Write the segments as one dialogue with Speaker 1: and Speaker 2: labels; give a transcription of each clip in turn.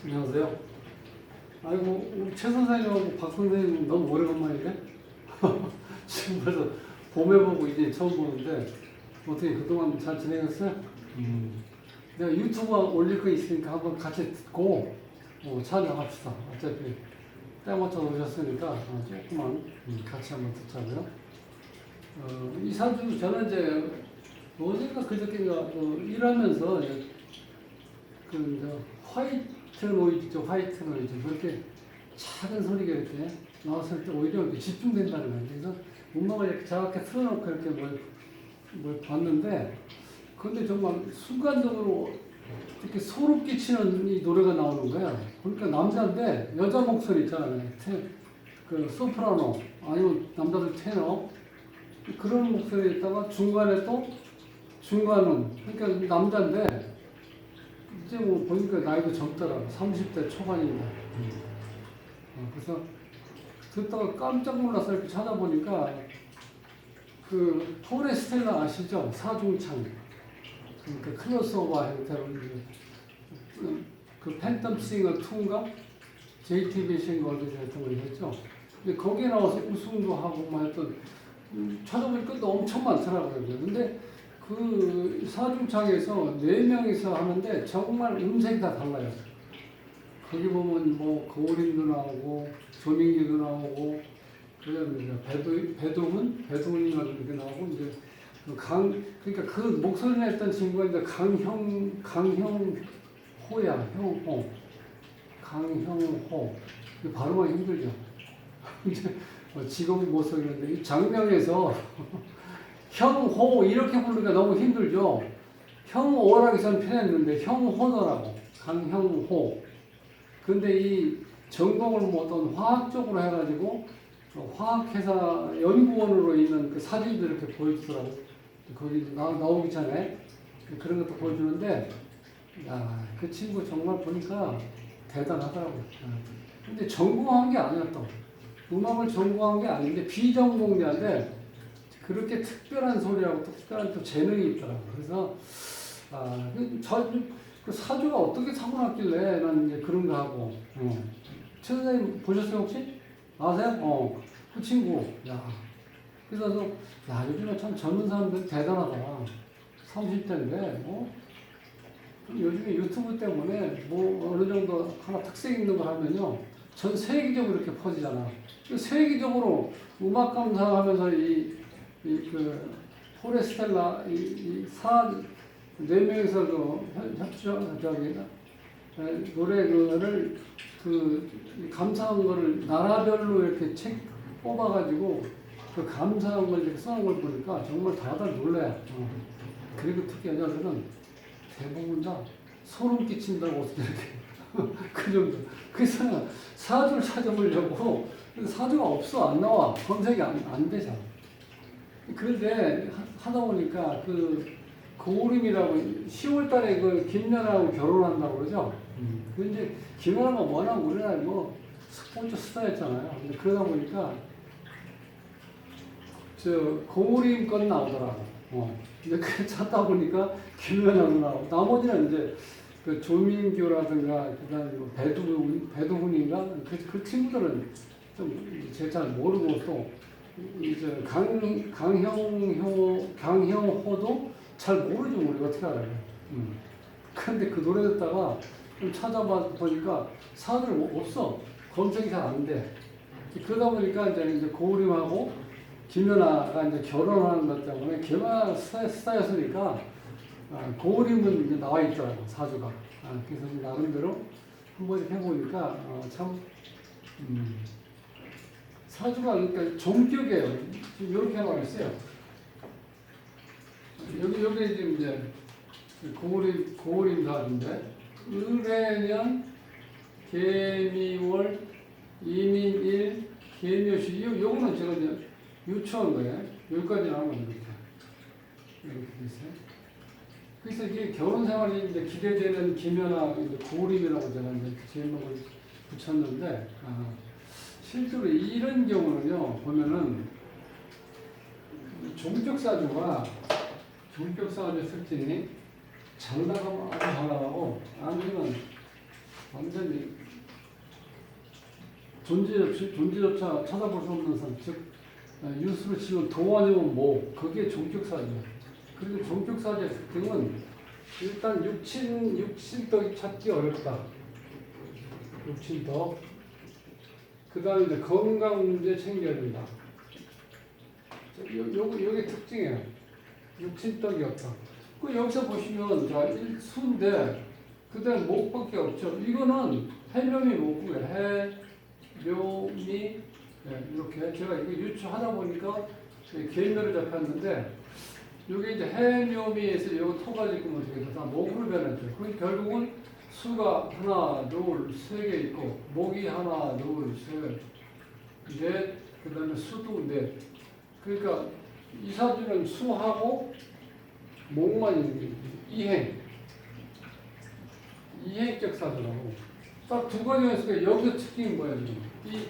Speaker 1: 안녕하세요. 아이고, 우리 최 선생님하고 박 선생님 너무 오래간만이네? 지금 벌써 봄에 보고 이제 처음 보는데, 어떻게 그동안 잘 지내셨어요? 내가 유튜브 올릴 거 있으니까 한번 같이 듣고, 찾아갑시다. 어차피 때 맞춰 오셨으니까, 조금만 같이 한번 듣자고요. 이 사주, 저는 이제, 어제가 그저께가 일하면서, 화이트 노이즈, 화이트 노이즈, 그렇게 작은 소리가 이렇게 나왔을 때 오히려 이렇게 집중된다는 거예요. 그래서 음악을 이렇게 작게 틀어놓고 이렇게 뭘 봤는데, 근데 정말 순간적으로 이렇게 소름 끼치는 이 노래가 나오는 거야. 그러니까 남자인데 여자 목소리 있잖아요. 그 소프라노, 아니면 남자들 테너, 그런 목소리에다가 중간에 또 중간음, 그러니까 남자인데 이제 뭐 보니까 나이도 젊더라고. 30대 초반인데. 그래서 듣다가 깜짝 놀라서 이렇게 찾아보니까 그 포레스텔라 아시죠? 사중창. 그러니까 클로스 오버 형태로 그 팬텀 싱어 2인가? JTBC 월드 같은 거 했죠. 근데 거기에 나와서 우승도 하고 막 했던 찾아보니까 또 엄청 많더라고요. 근데 그 사중창에서 4명이서 하는데 정말 음색이 다 달라요. 거기 보면 뭐 거울인도 나오고 조민기도 나오고 그다음에 배두훈인가 이렇게 나오고 이제 그러니까 그 목소리 냈던 친구가 이제 강형호 발음하기 힘들죠. 이제 직업 못 쓰겠는데 이 장명에서 형호 이렇게 부르기가 너무 힘들죠. 형호라고 저는 표현했는데 형호더라고. 강형호. 근데 이 전공을 뭐 어떤 화학적으로 해가지고 화학회사 연구원으로 있는 그 사진도 이렇게 보여주더라고. 거기 나오기 전에 그런 것도 보여주는데, 야, 그 친구 정말 보니까 대단하더라고. 근데 전공한 게 아니었던. 음악을 전공한 게 아닌데 비전공자인데 그렇게 특별한 소리하고 또 특별한 또 재능이 있더라고. 그래서 그 사주가 어떻게 타고났길래 난 이제 그런 거 하고. 최 선생님 보셨어요 혹시? 아세요? 그 친구. 야, 그래서 야, 요즘에 참 젊은 사람들 대단하다. 30대인데 요즘에 유튜브 때문에 뭐 어느 정도 하나 특색 있는 거 하면요 전 세계적으로 이렇게 퍼지잖아. 세계적으로 음악 감상하면서 그 포레스텔라 네 명이서 노래 그거를 감상한 거를 나라별로 이렇게 책 뽑아가지고 그 감상한 걸 이렇게 써놓은 걸 보니까 정말 다들 놀래. 그리고 특히 여자들은 대부분 다 소름 끼친다고 이렇게 그 정도. 그래서 사주를 찾아보려고 사주가 없어. 안 나와. 검색이 안 되잖아. 그런데 하다 보니까 고우림이라고 10월 달에 그 김연아하고 결혼한다고 그러죠. 근데 김연아가 워낙 우리나라에 뭐 스포츠 스타였잖아요. 근데 그러다 보니까 고우림 건 나오더라고. 근데 그 찾다 보니까 김연아도 나오고 나머지는 이제 그 조민규라든가 그다음에 뭐 배두훈인가 그 친구들은 좀 제가 잘 모르고 또 이제 강형호도 잘 모르죠. 우리가 어떻게 알아요. 근데 그 노래 듣다가 좀 찾아봐 보니까 사람들 없어. 검색이 잘 안 돼. 그러다 보니까 이제 고우림하고 김연아가 이제 결혼하는 것 때문에 김연아 스타였으니까 고우림은 이제 나와 있더라고 사주가. 그래서 나름대로 한번 해보니까 참 사주가 그러니까 종격이에요. 이렇게 나와 있어요. 여기 지금 이제 고우림 사주인데 을해년 개미월 이민일 개묘시 요거는 제가 이제 유추한 거예요. 여기까지 나오면 이렇게 있어요. 그래서 이게 결혼 생활이 이제 기대되는 김연아 고우림이라고 제가 이제 제목을 붙였는데 실제로 이런 경우는요 보면은 종격사주의 특징이 잘 나가면 아주 잘 나가고 아니면 완전히 존재조차 찾아볼 수 없는 산, 즉 유수로 치면 도 아니면 모, 그게 종격사지예요. 그리고 종격사지의 특징은 일단 육신덕이 찾기 어렵다. 육신덕. 그 다음에 이제 건강 문제 챙겨야 된다. 요게 특징이에요. 육신덕이 없다. 그 여기서 보시면 자 수인데 그 다음에 목밖에 없죠. 이거는 해묘미 목구예요. 해묘미 이렇게 제가 이거 유추하다 보니까 개인별로 잡혔는데 이게 이제 해묘미에서 요 토가 지금 어떻게 돼서 목으로 변했죠. 그럼 결국은 수가 하나, 둘, 세 개 있고 목이 하나, 둘, 셋, 넷, 그 다음에 수도 넷. 그러니까 이 사주는 수하고 목만 있는 이행적 사주라고. 딱 두 가지가 있으니까 여기서 특징이 뭐야 지금? 이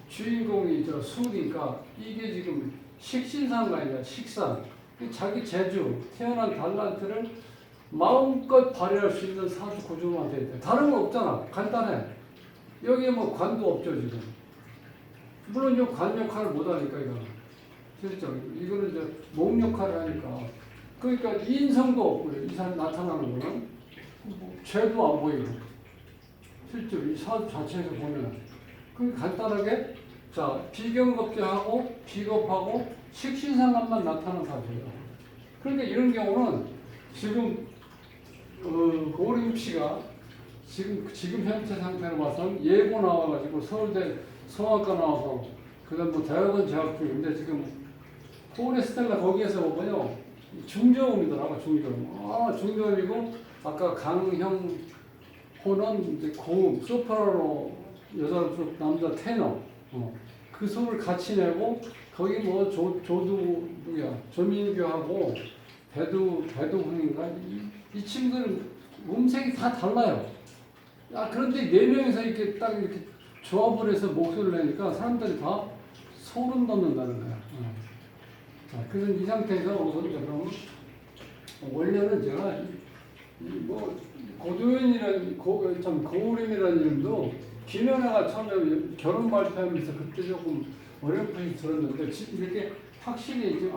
Speaker 1: 주인공이 저 수니까 이게 지금 식신상가 아니라 식상. 자기 재주, 태어난 달란트를 마음껏 발휘할 수 있는 사주 구조만 돼 있대. 다른 거 없잖아. 간단해. 여기에 뭐 관도 없죠 지금. 물론 이 관 역할을 못 하니까 이거는. 그렇죠. 이거는 이제 목 역할을 하니까. 그러니까 인성도 없고요. 이 사람 나타나는 거는 죄도 안 보이고. 실제로 이 사주 자체에서 보면. 그 간단하게 자 비경겁제하고 비겁하고 식신상관만 나타나는 사주예요. 그러니까 이런 경우는 지금 고림 씨가 지금 현재 상태로 봐서는 예고 나와가지고 서울대 성악과 나와서 그다음 뭐 대학원 재학 중인데 지금 포레스텔라 거기에서 보면요 중저음이더라고. 중저음. 중저음이고 아까 강형 호는 이제 고음 소프라노 여자 남자 테너 그 소를 같이 내고 거기 뭐 조두 누구야 조민규하고 배두훈인가 이 친구들은 음색이 다 달라요. 그런데 네 명이서 이렇게 딱 이렇게 조합을 해서 목소리를 내니까 사람들이 다 소름 돋는다는 거야. 자, 그래서 이 상태에서 우선 그러면 원래는 제가 뭐 고도현이라는 고우림이라는 이름도 김연아가 처음에 결혼 발표하면서 그때 조금 어렴풋이 들었는데 지금 이렇게 확실히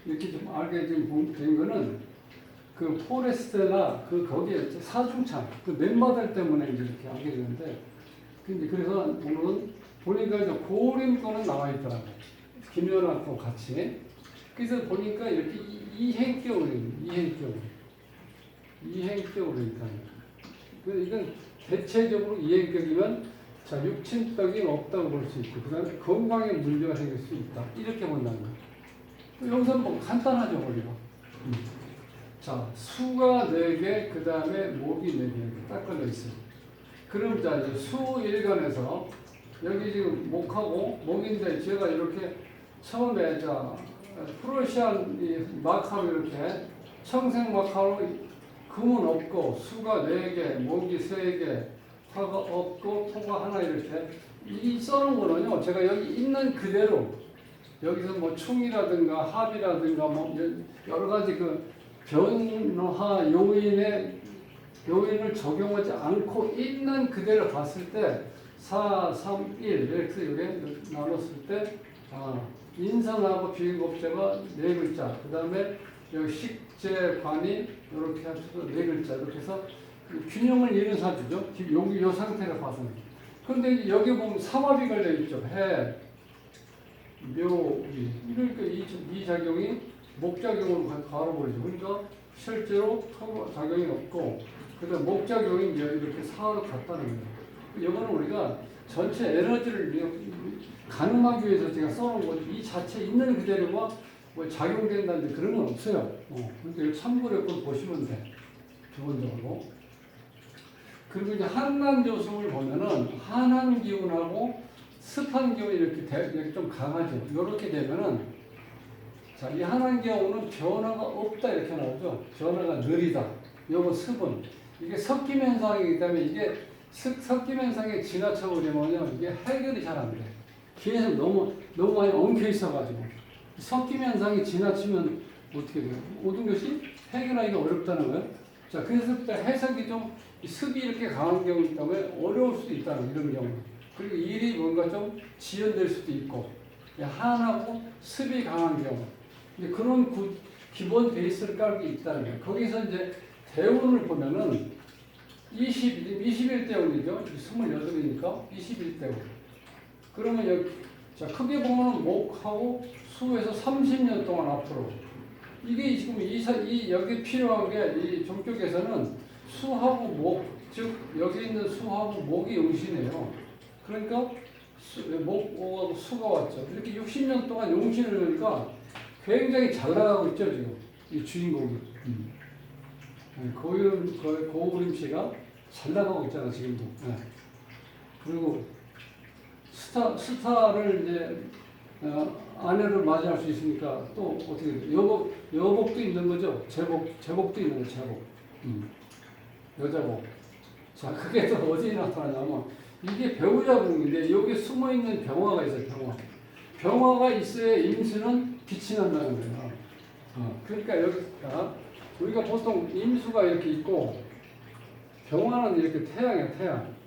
Speaker 1: 이렇게 좀 알게 된 거는 그 포레스테나 거기에 사중창 그 맨바들 때문에 이제 이렇게 알게 되는데 그래서 오늘은 보니까 이제 고우림 거는 나와 있더라고요. 김연아 거 같이. 그래서 보니까 이렇게 이행격으로 있다는 거예요. 이건 대체적으로 이행격이면 자 육친떡이 없다고 볼 수 있고 그 다음에 건강에 문제가 생길 수 있다 이렇게 본다는 거예요. 여기서 뭐 간단하죠 우리가. 자 수가 4개 그 다음에 목이 4개 딱 걸려 있어요. 그럼 자 이제 수 일간에서 여기 지금 목하고 목인데 제가 이렇게 처음에 자 프로시안 마카로 이렇게 청색 마카로 금은 없고 수가 4개 목이 3개 화가 없고 토가 하나 이렇게 이 써놓은 거는요 제가 여기 있는 그대로 여기서 뭐 충이라든가 합이라든가 뭐 여러 가지 그 변화 요인을 적용하지 않고 있는 그대로 봤을 때 4, 3, 1 이렇게 나눴을 때 인성하고 비겁제가 4글자 그 다음에 여기 식재관이 이렇게 합쳐서 4글자 이렇게 해서 균형을 이룬 사주죠. 여기 이 상태를 봐서는. 그런데 여기 보면 삼합이 걸려 있죠. 해, 묘, 이. 그러니까 이 작용이 목작용으로 가로버리죠. 그러니까 실제로 작용이 없고, 그다음 목작용이 이렇게 사로 갔다는 거예요. 이거는 우리가 전체 에너지를 가늠하기 위해서 제가 써놓은 거지, 이 자체 있는 그대로가 뭐 작용된다는데 그런 건 없어요. 그러니까 참고로 보시면 돼. 기본적으로. 그리고 이제 한난 조성을 보면은 한한 기운하고 습한 기운이 이렇게 좀 강하죠. 이렇게 되면은 자, 이 한한 기운은 변화가 없다 이렇게 나오죠. 변화가 느리다. 요거 습은 이게 섞임 현상이기 때문에 이게 섞임 현상에 지나쳐 버리면요 이게 해결이 잘 안 돼. 계속 너무 많이 엉켜 있어가지고 섞임 현상이 지나치면 어떻게 돼요? 모든 것이 해결하기가 어렵다는 거예요. 자, 그래서 해석이 좀 습이 이렇게 강한 경우이기 때문에 어려울 수도 있다는 이런 경우. 그리고 일이 뭔가 좀 지연될 수도 있고, 한하고 습이 강한 경우. 이제 그런 기본 베이스를 깔고 있다는 거예요. 거기서 이제 대운을 보면은 21대운이죠. 28이니까 21대운. 그러면 여기, 자, 크게 보면 목하고 수에서 30년 동안 앞으로. 이게 지금 여기 필요한 게 이 종격에서는 수하고 목, 즉, 여기 있는 수하고 목이 용신이에요. 그러니까 목하고 수가 왔죠. 이렇게 60년 동안 용신을 하니까 굉장히 잘 나가고 있죠, 지금. 이 주인공이. 고우림 씨가 잘 나가고 있잖아, 지금도. 네. 그리고 스타를 이제, 아내를 맞이할 수 있으니까 또 어떻게 돼? 여복도 있는 거죠. 제복도 있는 거죠, 제복. 여자복. 자, 그게 또 어디에 나타나냐면, 이게 배우자복인데, 여기 숨어 있는 병화가 있어요, 병화. 병화가 있어야 임수는 빛이 난다는 거예요. 그러니까 여기가, 우리가 보통 임수가 이렇게 있고, 병화는 이렇게 태양이야, 태양.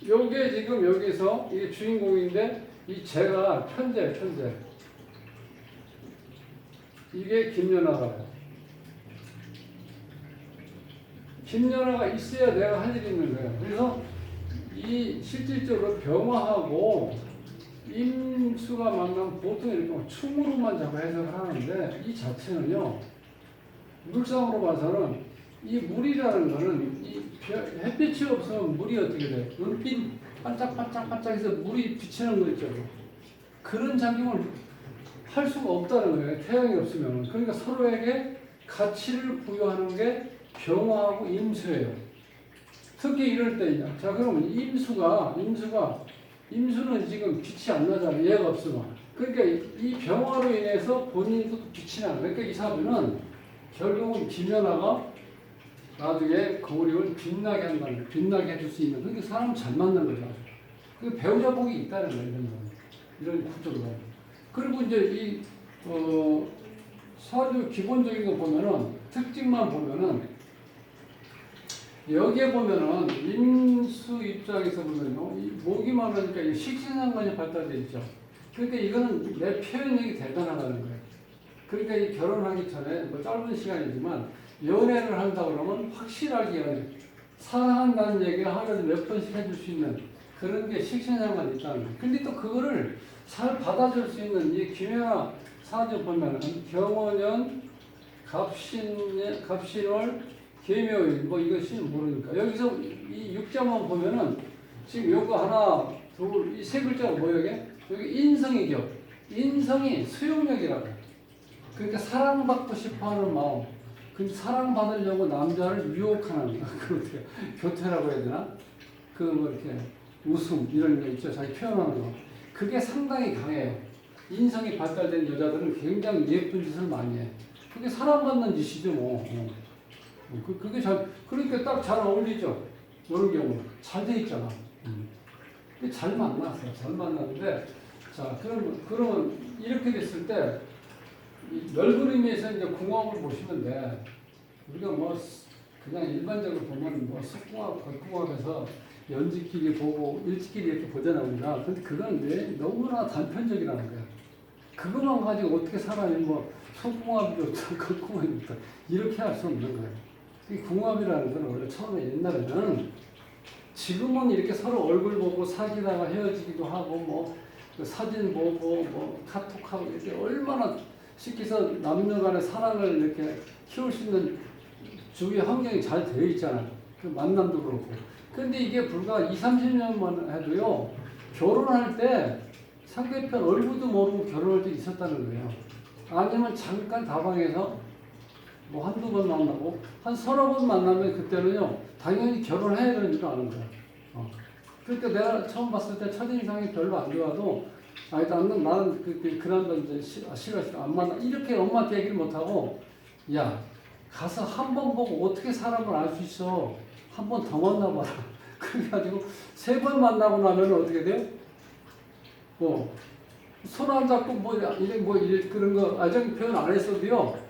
Speaker 1: 요게 지금 여기서 이게 주인공인데, 이 재가 편재예요, 편재. 이게 김연아가요. 김연아가 있어야 내가 할 일이 있는 거예요. 그래서 이 실질적으로 병화하고 임수가 만나면 보통 이렇게 충으로만 자꾸 해석을 하는데, 이 자체는요, 물상으로 봐서는 이 물이라는 거는 이 햇빛이 없으면 물이 어떻게 돼? 은빛 반짝반짝반짝해서 물이 비치는 거 있죠. 그런 작용을 할 수가 없다는 거예요. 태양이 없으면. 그러니까 서로에게 가치를 부여하는 게 병화하고 임수예요. 특히 이럴 때, 자, 그러면 임수는 지금 빛이 안 나잖아요. 얘가 없으면. 그러니까 이 병화로 인해서 본인도 빛이 나는 거예요. 그러니까 이 사주는 결국은 김연아가 나중에 거울을 빛나게 한다는 거예요. 빛나게 해줄 수 있는. 그러니까 사람 잘 만난 거죠. 그 배우자 복이 있다는 거예요. 이런 구조로. 그리고 이제 사주 기본적인 거 보면은, 특징만 보면은, 여기에 보면은, 임수 입장에서 보면요, 이 목이 많으니까 이 식신상관이 발달되어 있죠. 그러니까 이거는 내 표현력이 대단하다는 거예요. 그러니까 이 결혼하기 전에, 뭐 짧은 시간이지만, 연애를 한다 그러면 확실하게 사랑한다는 얘기를 하루에 몇 번씩 해줄 수 있는 그런 게 식신상관이 있다는 거예요. 근데 또 그거를 잘 받아줄 수 있는 이 김연아 사주 보면은, 경원년, 갑신월, 계묘일, 뭐 이것이 모르니까. 여기서 이 육자만 보면은, 지금 요거 하나, 둘, 이 세 글자가 뭐예요? 여기 인성이죠. 인성이 수용력이라고. 그러니까 사랑받고 싶어 하는 마음. 그 사랑받으려고 남자를 유혹하는, 그렇게 교태라고 해야 되나? 뭐 이렇게 웃음, 이런 거 있죠. 자기 표현하는 거. 그게 상당히 강해요. 인성이 발달된 여자들은 굉장히 예쁜 짓을 많이 해. 그게 사랑받는 짓이죠, 뭐. 그게 그러니까 딱 잘 어울리죠. 이런 경우. 잘 돼 있잖아. 잘 만났어요. 잘 만났는데, 자, 그러면 이렇게 됐을 때, 넓은 의미에서 이제 궁합을 보시면 돼. 우리가 뭐, 그냥 일반적으로 보면 뭐, 석궁합, 걸궁합에서 연지끼리 보고, 일지끼리 이렇게 보잖아, 우리가. 근데 그건 너무나 단편적이라는 거야. 그것만 가지고 어떻게 사람이 뭐, 석궁합이 좋다, 걸궁합이 좋다. 이렇게 할 수 없는 거야. 이 궁합이라는 건 원래 처음에 옛날에는 지금은 이렇게 서로 얼굴 보고 사귀다가 헤어지기도 하고 뭐 사진 보고 뭐 카톡하고 이렇게 얼마나 쉽게 해서 남녀 간의 사랑을 이렇게 키울 수 있는 주위 환경이 잘 되어 있잖아요. 그 만남도 그렇고. 근데 이게 불과 20, 30년만 해도요, 결혼할 때 상대편 얼굴도 모르고 결혼할 때 있었다는 거예요. 아니면 잠깐 다방에서 뭐 한두 번 만나고 한 서너 번 만나면 그때는요 당연히 결혼해야 되니까 아는 거야. 그러니까 내가 처음 봤을 때 첫인상이 별로 안 좋아도 나는 그 남자 이제 싫어 안 만나 이렇게 엄마한테 얘기를 못 하고 야 가서 한 번 보고 어떻게 사람을 알 수 있어 한 번 더 만나봐라. 그래가지고 세 번 만나고 나면 어떻게 돼요? 손 안 잡고 그런 거 애정 표현 안 했어도요.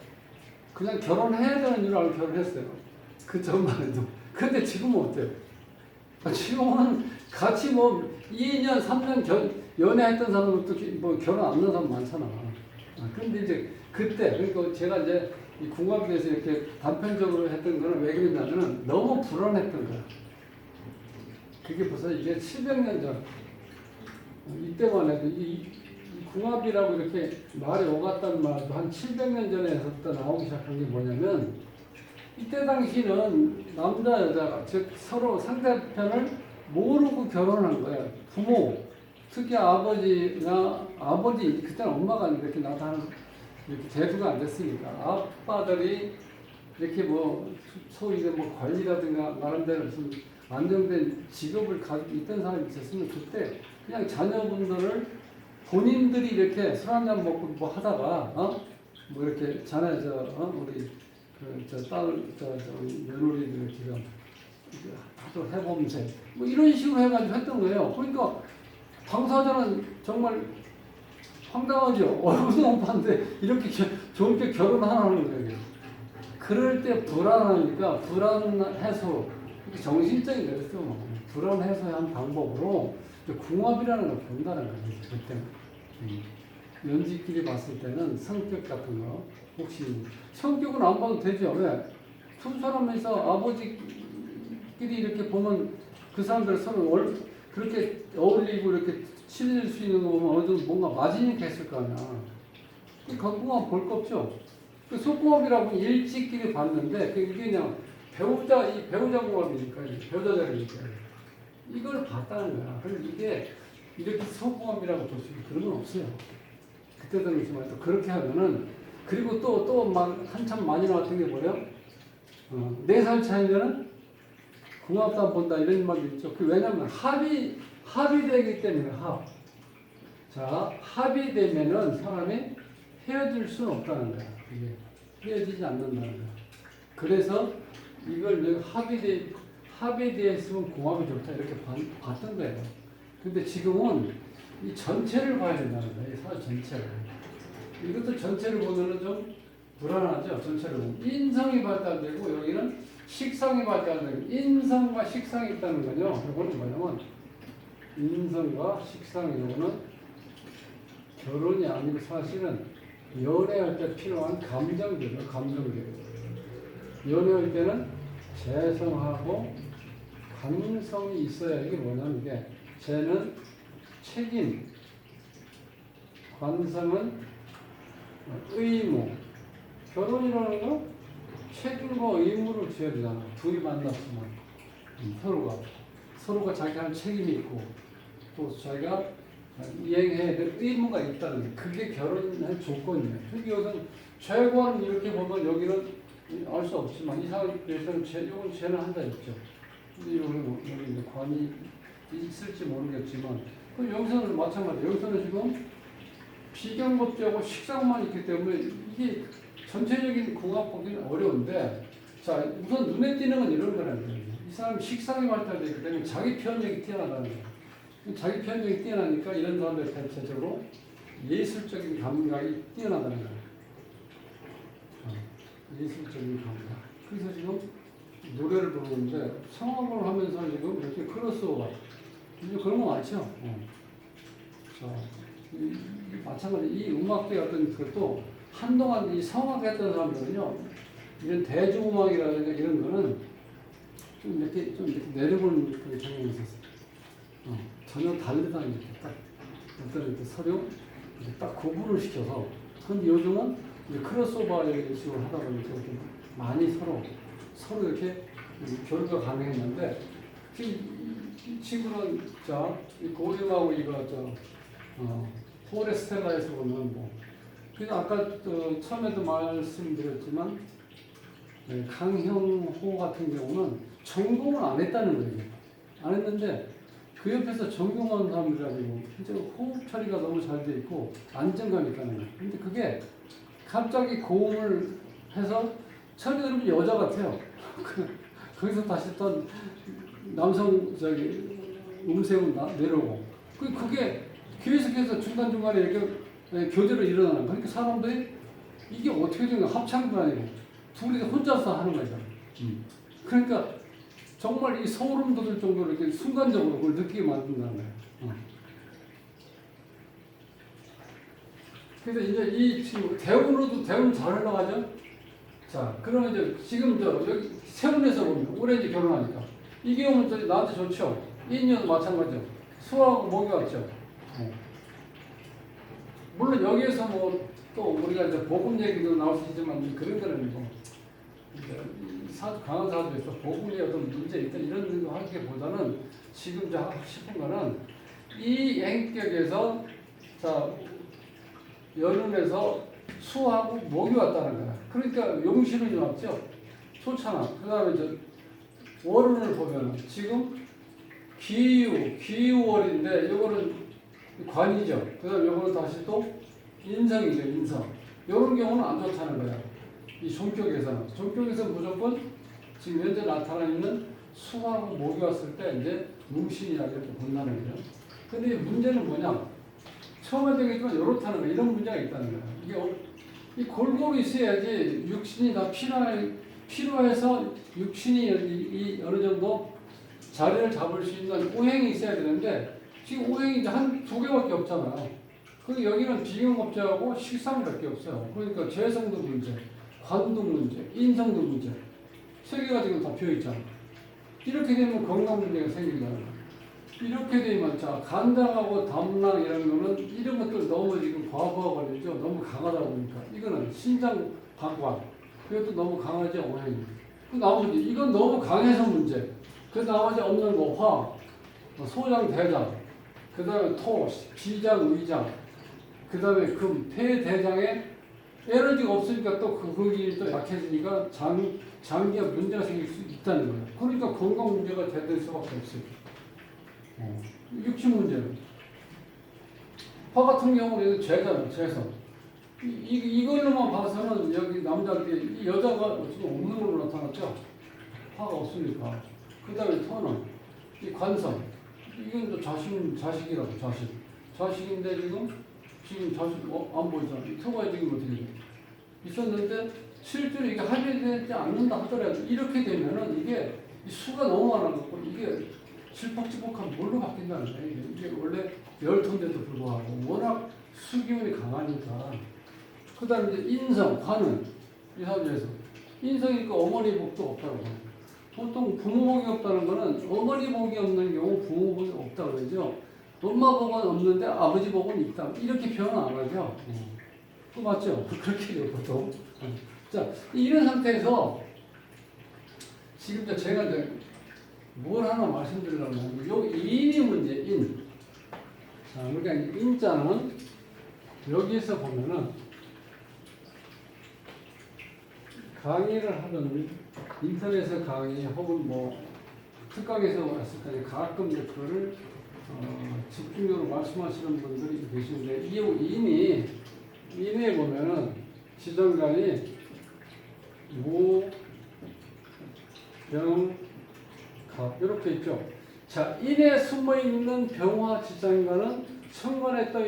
Speaker 1: 그냥 결혼해야 되는 줄 알고 결혼했어요. 그 전만 해도. 근데 지금은 어때요? 지금은 같이 뭐 2년, 3년 연애했던 사람도 뭐 결혼 안 하는 사람 많잖아. 근데 이제 그때, 그러니까 제가 이제 이 궁합에 대해서 이렇게 단편적으로 했던 거는 왜 그랬냐면은 너무 불안했던 거야. 그게 벌써 이게 700년 전. 이때만 해도 이 궁합이라고 이렇게 말이 오갔다는 말도 한 700년 전에서부터 나오기 시작한 게 뭐냐면 이때 당시는 남자 여자가 즉 서로 상대편을 모르고 결혼한 거예요. 부모, 특히 아버지 그때는 엄마가 이렇게 나타나는 이렇게 제도가 안 됐으니까 아빠들이 이렇게 뭐 소위 뭐 관리라든가 나름대로 무슨 안정된 직업을 가지고 있던 사람이 있었으면 그때 그냥 자녀분들을 본인들이 이렇게 술 한잔 먹고 뭐 하다가 뭐 이렇게 자네 우리 딸 며느리들 지금 하도 해봄새 뭐 이런 식으로 해가지고 했던 거예요. 그러니까 당사자는 정말 황당하죠. 얼굴도 못 봤는데 이렇게 좋게 결혼하는 거예요. 그럴 때 불안하니까 불안 해소, 정신적인 거였어. 불안 해소한 방법으로 궁합이라는 걸 본다는 거예요. 그때 연지끼리 봤을 때는 성격 같은 거 혹시 성격은 안 봐도 되죠. 왜? 두 사람에서 아버지끼리 이렇게 보면 그 사람들 서로 그렇게 어울리고 이렇게 친해질 수 있는 거 보면 어느 정도 뭔가 마진이 됐을 거 아니야. 그 궁합 볼 거 없죠. 그 속궁합이라고 일찍끼리 봤는데 이게 그냥 배우자 궁합이니까 배우자 자리니까 이걸 봤다는 거야. 그래서 이게 이렇게 속궁합이라고 볼 수 있는 그런 건 없어요. 그때 당시만 또 그렇게 하면은 그리고 또 한참 많이 나왔던 게 뭐예요? 4살 차이면은 궁합도 안 본다 이런 말도 있죠. 그 왜냐면 합의되기 때문에 자, 합의되면은 사람이 헤어질 수는 없다는 거야. 이게 헤어지지 않는다는 거야. 그래서 이걸 합의되어 있으면 궁합이 좋다 이렇게 봤던 거예요. 근데 지금은 이 전체를 봐야 된다는 거예요. 이 사회 전체를. 이것도 전체를 보면은 좀 불안하죠. 전체를 보면. 인성이 발달되고 여기는 식상이 발달되고 인성과 식상이 있다는 거죠. 이거는 뭐냐면 인성과 식상이고는 결혼이 아니고 사실은 연애할 때 필요한 감정들이에요. 감정들. 연애할 때는 재성하고 감성이 있어야 이게 뭐냐면 이게 재는 책임, 관성은 의무. 결혼이라는 건 책임과 의무를 져야 되잖아. 둘이 만났으면 서로가 자기 한 책임이 있고 또 자기가 이행해야 될 의무가 있다는 게 그게 결혼의 조건이에요. 특히 여기서는 죄관 이렇게 보면 여기는 알 수 없지만 이 사회에서는 이건 죄는 한다 있죠. 근데 여기 이제 관이 있을지 모르겠지만 여기서는 마찬가지예요. 여기서는 지금 비경법제하고 식상만 있기 때문에 이게 전체적인 궁합 보기는 어려운데 자 우선 눈에 띄는 건 이런 거라는 거예요. 이 사람이 식상이 발달되기 때문에 자기 표현력이 뛰어나다는 거예요. 자기 표현력이 뛰어나니까 이런 사람들 대체적으로 예술적인 감각이 뛰어나다는 거예요. 예술적인 감각. 그래서 지금 노래를 부르는데 성악을 하면서 지금 이렇게 크로스오버 이제 그런 거 많죠. 자, 마찬가지 이 음악계 어떤 것도 한동안 이 성악했던 사람들은요 이런 대중음악이라든가 이런 거는 좀 이렇게 내려보는 그런 경향이 있었어요. 전혀 다르다는 게 딱 어떤 이렇게 서로 딱 구분을 시켜서 근데 요즘은 이제 크로스오버 식으로 하다 보니까 이렇게 많이 서로 이렇게 교류가 가능했는데 이 친구는 이 고림하고 이거 포레스텔라에서 보면 뭐 그래서 아까 처음에도 말씀드렸지만 강형호 같은 경우는 전공을 안 했다는 거예요. 안 했는데 그 옆에서 전공한 사람들이라고 진짜 호흡 처리가 너무 잘 돼 있고 안정감이 있다는 거예요. 근데 그게 갑자기 고음을 해서 처리 들으면 여자 같아요. 거기서 다시 또 남성 음색은 내려오고 그게 계속해서 중간중간에 이렇게 교대로 일어나는 거예요. 그러니까 사람들이 이게 어떻게 된 거야? 합창도 아니고 둘이 혼자서 하는 거죠. 그러니까 정말 이 소름 돋을 정도로 이렇게 순간적으로 그걸 느끼게 만든다는 거예요. 그래서 이제 이 지금 대운으로도 대운 잘 흘러가죠. 자, 그러면 이제 지금 여기 세운에서 보면 올해 이제 결혼하니까 이 경우는 나한테 좋죠. 인연도 마찬가지죠. 수하고 목이 왔죠. 물론 여기에서 뭐 또 우리가 이제 복음 얘기도 나올 수 있지만 그런 거는 뭐 강한 사주에서 복음의 어떤 문제 있다 이런 거 하기보다는 지금 이제 하고 싶은 거는 이 행격에서 자 연운에서 수하고 목이 왔다는 거야. 그러니까 용신운이 왔죠. 좋잖아. 그 다음에 이제 월운을 보면 지금 기유월인데 요거는 관이죠. 그 다음에 요거는 다시 또 인성이죠. 인성. 요런 경우는 안 좋다는 거야. 이 종격에서는. 종격에서 무조건 지금 현재 나타나 있는 수하고 목이 왔을 때 이제 용신이라고 이렇게 본다는 거예요. 근데 문제는 뭐냐? 처음에 되겠지만 이렇다는 거야. 이런 문제가 있다는 거야. 이게 이 골고루 있어야지 육신이 다 필요해서 육신이 이 어느 정도 자리를 잡을 수 있는 오행이 있어야 되는데 지금 오행이 이제 두 개밖에 없잖아요. 그리고 여기는 비경업자하고 식상밖에 없어요. 그러니까 재성도 문제, 관도 문제, 인성도 문제. 세 개가 지금 다 비어있잖아. 이렇게 되면 건강 문제가 생긴다는 거야. 이렇게 되면 자 간장하고 담랑 이런 거는 이런 것들 너무 지금 과부하 걸리죠. 너무 강하다 보니까 이거는 신장 박관 이것도 너무 강하지 오행이. 그 나머지 이건 너무 강해서 문제. 그 나머지 없는 거 화, 소장 대장, 그 다음에 토, 비장 위장, 그 다음에 금, 폐 대장에 에너지가 없으니까 또 그 기운이 또 약해지니까 장기에 문제가 생길 수 있다는 거예요. 그러니까 건강 문제가 대될 수밖에 없어요. 육신 문제는. 화 같은 경우는 재잖아요, 재성. 이걸로만 봐서는 여기 남자한테 여자가 지금 없는 걸로 나타났죠? 화가 없으니까. 그 다음에 터는, 이 관성. 이건 또 자식이라고, 자식. 자식인데 지금 자식, 안 보이잖아. 이 터가 지금 어떻게 돼? 있었는데, 실제로 이게 합의되지 않는다 하더라도, 이렇게 되면은 이게 수가 너무 많아갖고, 이게 질퍽질퍽한 물로 바뀐다는 거예요. 이게 원래 열톤데도 불구하고 워낙 수기운이 강하니까. 그 다음에 이제 인성, 관은 이 사주에서 인성이니까 어머니 복도 없다고 해요. 보통 부모 복이 없다는 거는 어머니 복이 없는 경우 부모 복이 없다고 그러죠. 엄마 복은 없는데 아버지 복은 있다. 이렇게 표현 안 하죠. 또 맞죠? 그렇게 돼요, 보통. 자, 이런 상태에서 지금 제가 이제 뭘 하나 말씀드리려고 하면, 요 인이 문제, 인. 자, 그러니까 인자는 여기에서 보면은 강의를 하든 인터넷에서 강의 혹은 뭐 특강에서 왔을 때 가끔 이제 그거를 집중적으로 말씀하시는 분들이 계시는데 이 인에 보면은 지정관이 무, 병, 이렇게 있죠. 자, 인에 숨어 있는 병화 지장과는 천간에 떠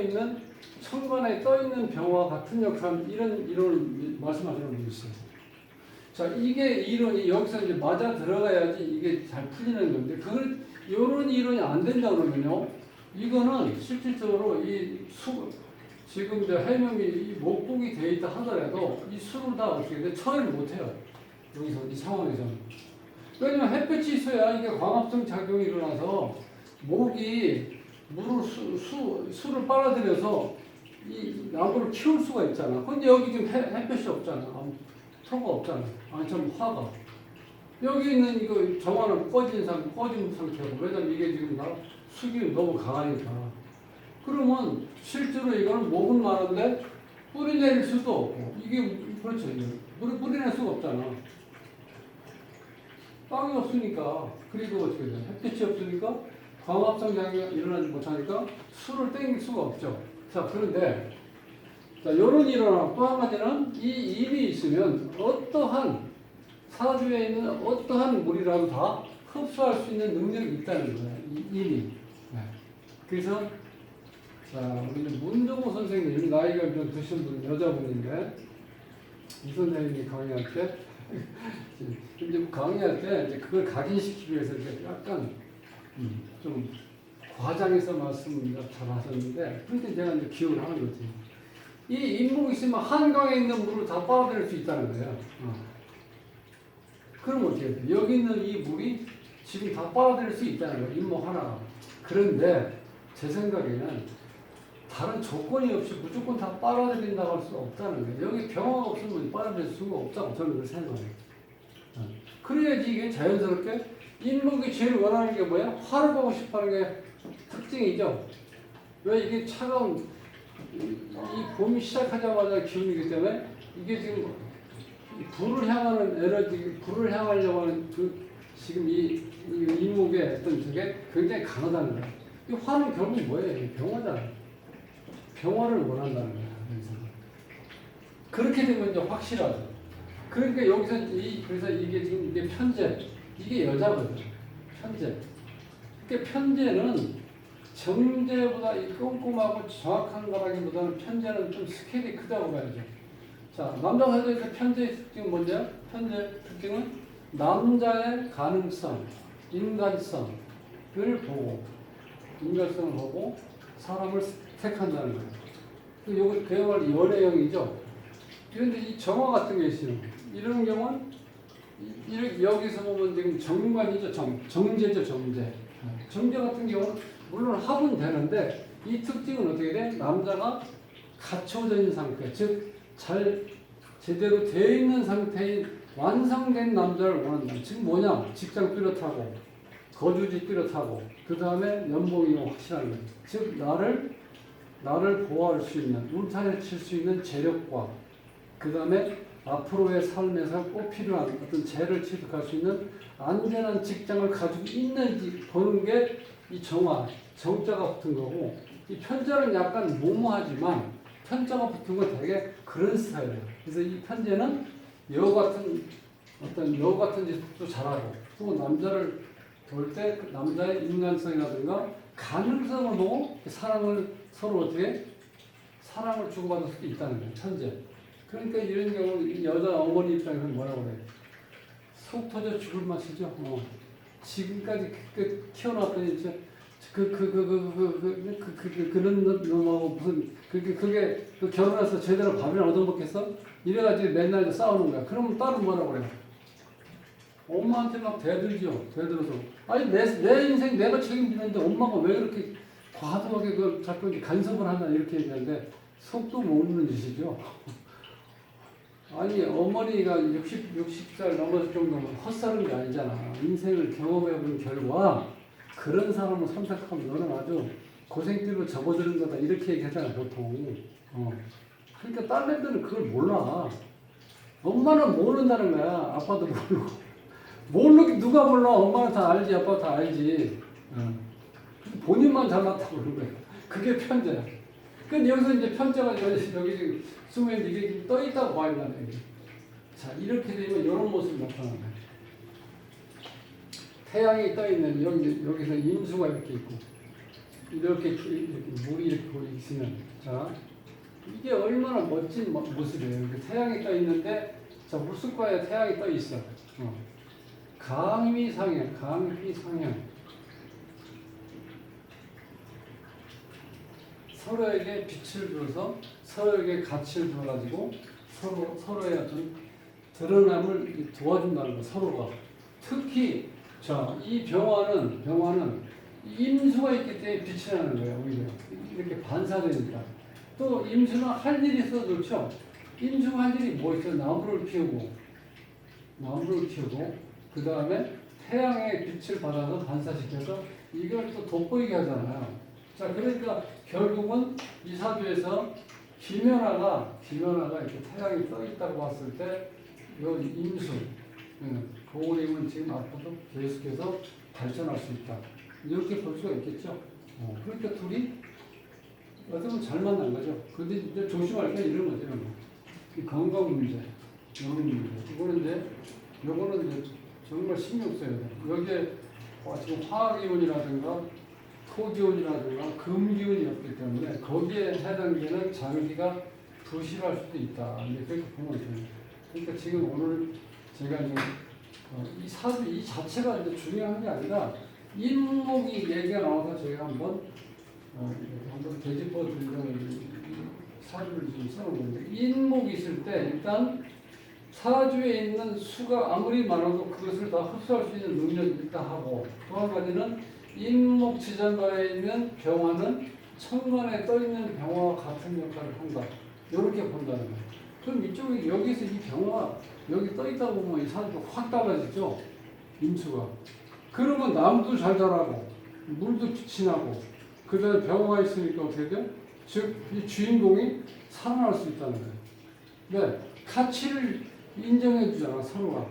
Speaker 1: 있는 병화 같은 역할 이런 이론을 말씀하시는 분이 있어요. 자, 이게 이론이 여기서 이제 맞아 들어가야지 이게 잘 풀리는 건데 그걸 이런 이론이 안 된다 그러면요, 이거는 실질적으로 지금 이제 해명이 이 목복이 돼 있다 하더라도 이 수를 다 어떻게 돼 처리를 못 해요. 여기서 이 상황에서는. 왜냐면 햇볕이 있어야 이게 광합성 작용이 일어나서 목이 수를 빨아들여서 이 나무를 키울 수가 있잖아. 근데 여기 지금 햇볕이 없잖아. 토가 없잖아. 아니, 참 화가. 여기 있는 이거 정화는 꺼진 상태고. 왜냐면 이게 지금 수기가 너무 강하니까. 그러면 실제로 이거는 목은 많은데 뿌리 내릴 수도 없고. 이게 그렇죠. 물을 뿌리낼 수가 없잖아. 땅이 없으니까, 그리고 어떻게 돼? 햇빛이 없으니까 광합성 작용이 일어나지 못하니까 수를 땡길 수가 없죠. 자, 그런데 자, 요런 일어나 또 한 가지는 이 인이 있으면 어떠한 사주에 있는 어떠한 물이라도 다 흡수할 수 있는 능력이 있다는 거예요. 이 인이. 네. 그래서 자, 우리 문정호 선생님 나이가 좀 드신 분 여자분인데 이 선생님이 강의할 때 이제 강의할 때 이제 그걸 각인시키기 위해서 이제 약간 좀 과장해서 말씀을 잘 하셨는데, 그런데 내가 이제 기억을 하는 거지. 이 인목이 있으면 한강에 있는 물을 다 빨아들일 수 있다는 거예요. 그럼 어떻게 돼? 여기 있는 이 물이 지금 다 빨아들일 수 있다는 거예요. 인목 하나가. 그런데 제 생각에는 다른 조건이 없이 무조건 다 빨아들인다고 할 수 없다는 거예요. 여기 병화가 없으면 빨아들일 수가 없다고 저는 그렇게 생각해요. 그래야지 이게 자연스럽게 인목이 제일 원하는 게 뭐야? 화를 보고 싶어 하는 게 특징이죠. 왜 이게 차가운 이 봄이 시작하자마자 기운이기 때문에 이게 지금 불을 향하는 에너지, 불을 향하려고 하는 지금 이 인목의 어떤 저게 굉장히 강하다는 거야. 이 화는 결국 뭐예요? 병화잖아. 병화를 원한다는 거야. 그렇게 되면 이제 확실하죠. 그러니까 여기서 그래서 이게 지금 이게 편재, 이게 여자거든. 편재. 그러니까 편재는 정제보다 이 꼼꼼하고 정확한 거라기보다는 편재는 좀 스케일이 크다고 봐야죠. 자, 남자 사주에서 편재의 특징은 뭔데요? 편재 특징은 남자의 가능성, 인간성을 보고, 인간성을 보고 사람을 택한다는 거예요. 요거 그야말로 연애형이죠. 그런데 이 정화 같은 게 있어요. 이런 경우는 여기서 보면 지금 정관이죠. 정제죠. 정제. 정제 같은 경우는 물론 합은 되는데 이 특징은 어떻게 돼? 남자가 갖춰져 있는 상태, 즉 잘 제대로 되어 있는 상태인 완성된 남자를 원한다. 지금 뭐냐? 직장 뚜렷하고 거주지 뚜렷하고 그 다음에 연봉이 확실한 거예요. 즉 나를 보호할 수 있는, 울타리를 칠 수 있는 재력과 그 다음에 앞으로의 삶에서 꼭 필요한 어떤 재를 취득할 수 있는 안전한 직장을 가지고 있는지 보는 게 이 정자가 붙은 거고, 이 편자는 약간 모모하지만 편자가 붙은 건 되게 그런 스타일이에요. 그래서 이 편제는 여우 같은 짓도 잘하고, 또 남자를 볼 때 남자의 인간성이라든가 가능성을 보고 사랑을 서로 어떻게 사랑을 주고받을 수도 있다는 거예요. 편제. 그러니까 이런 경우 여자 어머니 입장에서는 뭐라고 그래? 속 터져 죽을 맛이죠. 지금까지 키워놨더니 이제 그런 놈하고 무슨 그게 결혼해서 제대로 밥이나 얻어먹겠어? 이래가지고 맨날 싸우는 거야. 그러면 딸은 뭐라고 그래? 엄마한테 막 대들죠. 대들어서 아니 내 인생 내가 책임지는데 엄마가 왜 그렇게 과도하게 자꾸 이렇게 간섭을 하나 이렇게 얘기하는데 속도 모르는 짓이죠. 아니 어머니가 60살 넘었을 정도면 헛살은 게 아니잖아. 인생을 경험해본 결과 그런 사람을 선택하면 너는 아주 고생길로 접어드는 거다 이렇게 얘기하잖아 보통. 그러니까 딸내들은 그걸 몰라. 엄마는 모른다는 거야. 아빠도 모르고. 모르게 누가 몰라. 엄마는 다 알지. 아빠도 다 알지. 본인만 잘났다고 그러는 거야. 그게 편제야. 근데 여기서 이제 편제가 여기 지금 숨어있는데 이게 떠 있다고 봐야 된다. 자, 이렇게 되면 이런 모습이 나타나는 거야. 태양이 떠 있는 여기서 임수가 이렇게 있고, 이렇게 물이 이렇게 있으면, 자, 이게 얼마나 멋진 모습이에요. 이렇게 태양이 떠 있는데, 자, 물속과에 태양이 떠 있어. 강미상현. 서로에게 빛을 줘서 서로에게 가치를 줘가지고 서로의 어떤 드러남을 도와준다는 거, 서로가. 특히 자, 이 병화는 임수가 있기 때문에 빛이 나는 거예요. 오히려 이렇게 반사되니까. 또 임수는 할 일이 있어도 좋죠. 임수가 할 일이 뭐 있어요? 나무를 키우고 그 다음에 태양의 빛을 받아서 반사시켜서 이걸 또 돋보이게 하잖아요. 자, 그러니까 결국은 이 사주에서 김연아가 이렇게 태양이 떠 있다고 봤을 때, 이 임수, 보호림은 지금 앞으로도 계속해서 발전할 수 있다. 이렇게 볼 수가 있겠죠. 그러니까 둘이 어떻게 보면 잘 만난 거죠. 근데 이제 조심할 게 이런 거죠. 이 건강 문제, 이런 문제. 요거는 이제 정말 신경 써야 돼요. 여기에 지금 화기운이라든가 토기운이라든가 금기운이 없기 때문에 거기에 해당되는 장기가 부실할 수도 있다. 이제 그렇게 보면 돼요. 그러니까 지금 오늘 제가 이제 이 사주 이 자체가 이제 중요한 게 아니라 인목이 얘기가 나와서 제가 한번 한번 되짚어 드리려는 사주를 지금 써놓는데 인목이 있을 때 일단 사주에 있는 수가 아무리 많아도 그것을 다 흡수할 수 있는 능력이 있다 하고 또 한 가지는 인목 지장가에 있는 병화는 천간에 떠 있는 병화와 같은 역할을 한다. 이렇게 본다는 거예요. 그럼 이쪽에 여기서 이 병화가 여기 떠 있다 보면 이 사주가 확 달라지죠. 임수가. 그러면 나무도 잘 자라고 물도 빛나고 그다음에 병화가 있으니까 어떻게 돼요? 즉 이 주인공이 살아날 수 있다는 거예요. 네, 가치를 인정해 주잖아 서로가.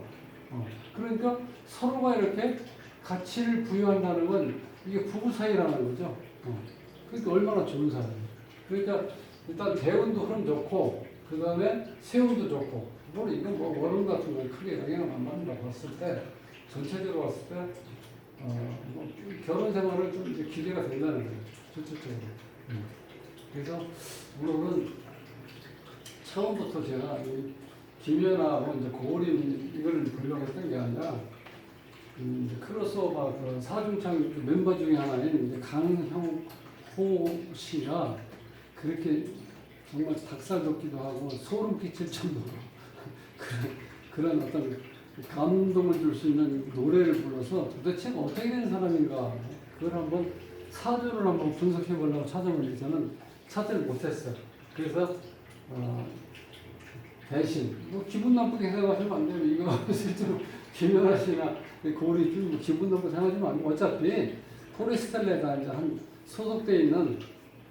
Speaker 1: 그러니까 서로가 이렇게 가치를 부여한다는 건 이게 부부 사이라는 거죠. 그러니까 얼마나 좋은 사이예요. 그러니까 일단 대운도 흐름 좋고 그 다음에 세운도 좋고 물론 이건 뭐 월운 같은 건 크게 영향을 안 받는다 봤을 때 전체적으로 봤을 때 뭐 결혼 생활을 좀 이제 기대가 된다는 거예요. 전체적으로. 그래서 오늘은 처음부터 제가 이 김연아하고 이제 고림 이걸 보려고 했던 게 아니라 크로스오버 그 사중창 멤버 중에 하나인 이제 강형호 씨가 그렇게 정말 닭살 돋기도 하고 소름 끼칠 정도로 그런 어떤 감동을 줄 수 있는 노래를 불러서 도대체 어떻게 된 사람인가 그걸 한번 사주를 한번 분석해 보려고 찾아보니 저는 찾지를 못했어요. 그래서 대신 뭐 기분 나쁘게 생각하시면 안 돼요. 이거 실제로 김연아 씨나 고리 뭐 기분 나쁘게 생각하시면 안 돼요. 어차피 포레스텔레가 이제 한 소속돼 있는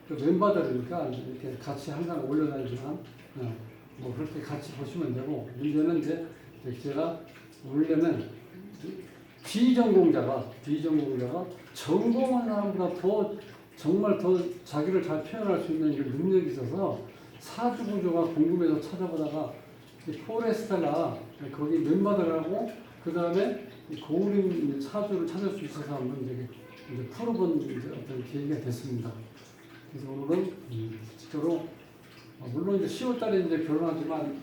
Speaker 1: 그 멤버들이니까 이렇게 같이 항상 올려다니지만 뭐 그렇게 같이 보시면 되고 문제는 이제 제가 원래는 비전공자가 전공한 사람보다 더 정말 더 자기를 잘 표현할 수 있는 능력이 있어서 사주 구조가 궁금해서 찾아보다가 포레스텔라 거기 멤버들하고 그 다음에 고우림 사주를 찾을 수 있어서 한번 이제 풀어본 어떤 계기가 됐습니다. 그래서 오늘은 실제로 물론 이제 10월달에 이제 결혼하지만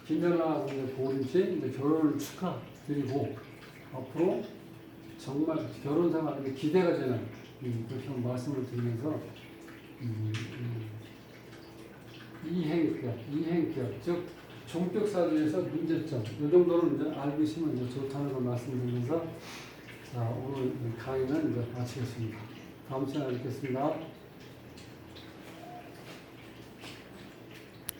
Speaker 1: 김연아하고 이제 고우림 씨 이제 결혼을 축하드리고 앞으로 정말 결혼 생활에 기대가 되는 그렇게 말씀을 드리면서 이행격, 즉 종격 사주에서 문제점 이 정도는 이제 알고 있으면 이제 좋다는 걸 말씀드리면서 자, 오늘 강의는 이제 마치겠습니다. 다음 시간에 뵙겠습니다.